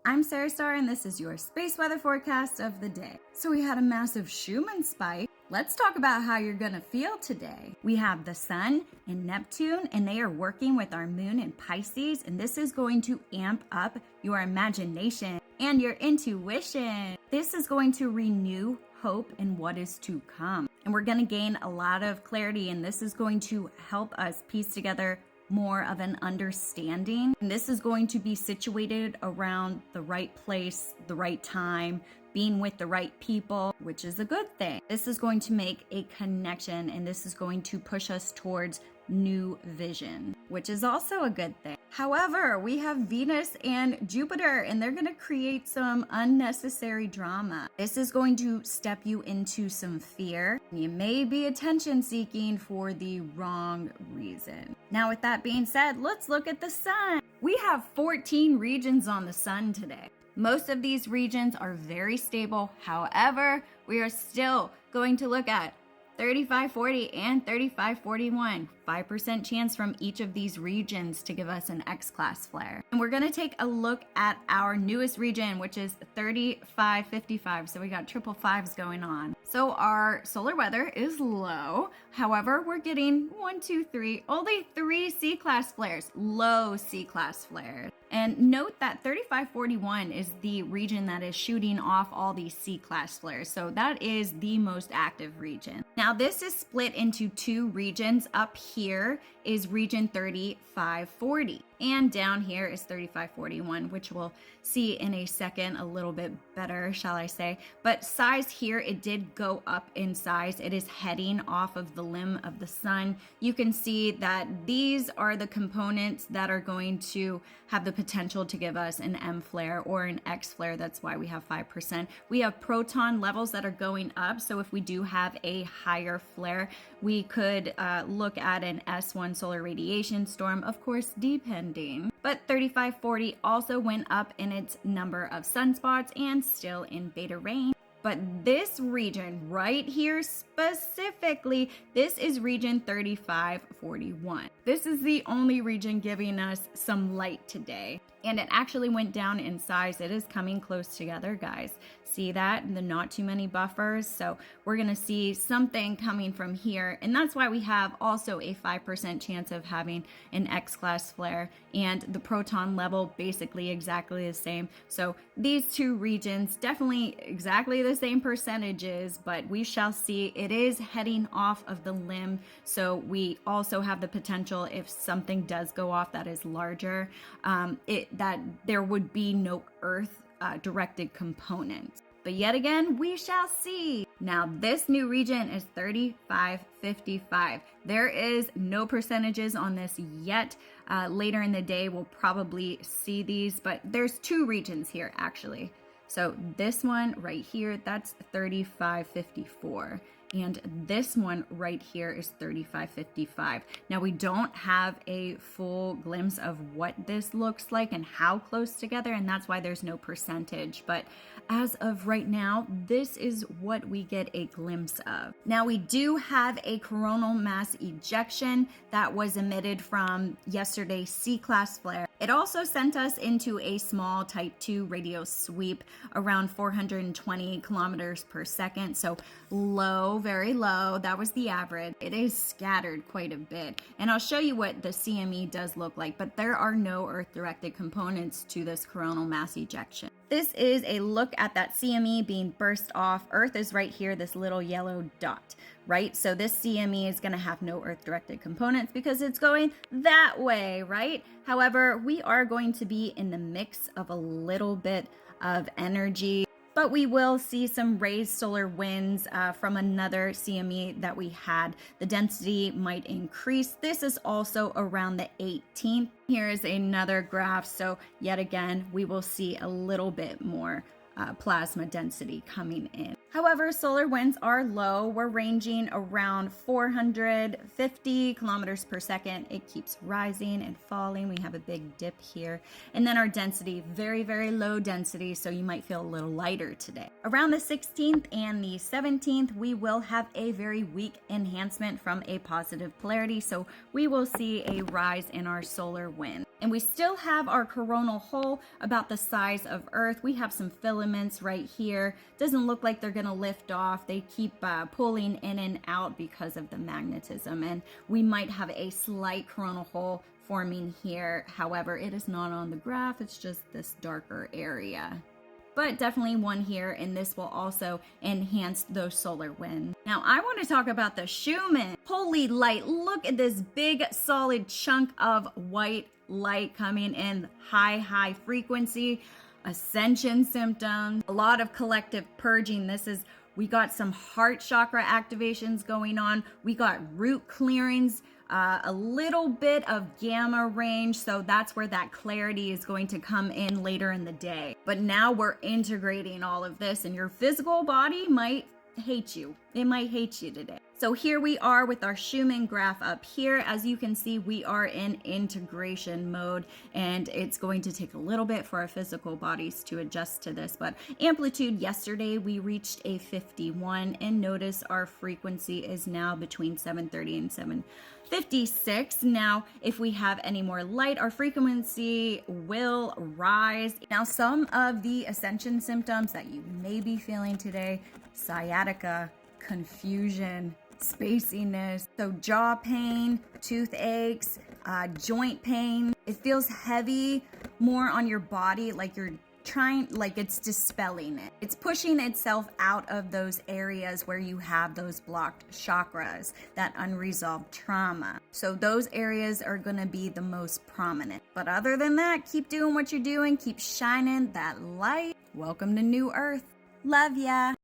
I'm Sarah Star, and this is your space weather forecast of the day. So we had a massive Schumann spike. Let's talk about how you're gonna feel today. We have the sun in Neptune, and they are working with our moon in Pisces, and this is going to amp up your imagination and your intuition. This is going to renew hope in what is to come. And we're gonna gain a lot of clarity, and this is going to help us piece together more of an understanding. And this is going to be situated around the right place, the right time, being with the right people, which is a good thing. This is going to make a connection, and this is going to push us towards new vision, which is also a good thing. However, we have Venus and Jupiter, and they're going to create some unnecessary drama. This is going to step you into some fear. You may be attention seeking for the wrong reason. Now, with that being said, let's look at the sun. We have 14 regions on the sun today. Most of these regions are very stable. However, we are still going to look at 3540 and 3541, 5% chance from each of these regions to give us an X-class flare. And we're gonna take a look at our newest region, which is 3555. So we got triple fives going on. So our solar weather is low. However, we're getting only three C-class flares, low C-class flares. And note that 3541 is the region that is shooting off all these C-class flares. So that is the most active region. Now this is split into two regions. Up here is region 3540. And down here is 3541, which we'll see in a second a little bit better, shall I say. But size here, it did go up in size. It is heading off of the limb of the sun. You can see that these are the components that are going to have the potential to give us an M flare or an X flare. That's why we have 5%. We have proton levels that are going up. So if we do have a higher flare, we could look at an S1 solar radiation storm, of course, depending. But 3540 also went up in its number of sunspots and still in beta rain. But this region right here specifically, this is region 3541. This is the only region giving us some light today. And it actually went down in size. It is coming close together, guys. See that? The not too many buffers. So we're going to see something coming from here. And that's why we have also a 5% chance of having an X-class flare. And the proton level basically exactly the same. So these two regions definitely exactly the same percentages, but we shall see. It is heading off of the limb. So we also have the potential, if something does go off that is larger, that there would be no Earth directed components. But yet again, we shall see. Now, this new region is 3555. There is no percentages on this yet. Later in the day, we'll probably see these, but there's two regions here actually. So this one right here, that's 3554. And this one right here is 3555. Now we don't have a full glimpse of what this looks like and how close together, and that's why there's no percentage. But as of right now, this is what we get a glimpse of. Now we do have a coronal mass ejection that was emitted from yesterday's C-class flare. It also sent us into a small type 2 radio sweep around 420 kilometers per second. So low, very low. That was the average. It is scattered quite a bit. And I'll show you what the CME does look like, but there are no Earth-directed components to this coronal mass ejection. This is a look at that CME being burst off. Earth is right here, this little yellow dot, right? So this CME is going to have no Earth-directed components because it's going that way, right? However, we are going to be in the mix of a little bit of energy, but we will see some raised solar winds from another CME that we had. The density might increase. This is also around the 18th. Here is another graph. So yet again, we will see a little bit more plasma density coming in. However, solar winds are low. We're ranging around 450 kilometers per second. It keeps rising and falling. We have a big dip here. And then our density, very, very low density, so you might feel a little lighter today. Around the 16th and the 17th, we will have a very weak enhancement from a positive polarity, so we will see a rise in our solar wind. And we still have our coronal hole about the size of Earth. We have some filaments right here. Doesn't look like they're gonna lift off. They keep pulling in and out because of the magnetism. And we might have a slight coronal hole forming here. However, it is not on the graph. It's just this darker area. But definitely one here, and this will also enhance those solar winds. Now, I want to talk about the Schumann. Holy light, look at this big solid chunk of white light coming in high frequency, ascension symptoms, a lot of collective purging. We got some heart chakra activations going on. We got root clearings, a little bit of gamma range. So that's where that clarity is going to come in later in the day. But now we're integrating all of this, and your physical body might hate you. It might hate you today. So here we are with our Schumann graph up here. As you can see, we are in integration mode, and it's going to take a little bit for our physical bodies to adjust to this. But amplitude, yesterday we reached a 51, and notice our frequency is now between 730 and 756. Now, if we have any more light, our frequency will rise. Now, some of the ascension symptoms that you may be feeling today: sciatica, confusion, spaciness, so jaw pain, toothaches, joint pain. It feels heavy more on your body, like it's dispelling it. It's pushing itself out of those areas where you have those blocked chakras, that unresolved trauma. So those areas are gonna be the most prominent. But other than that, keep doing what you're doing, keep shining that light. Welcome to New Earth. Love ya.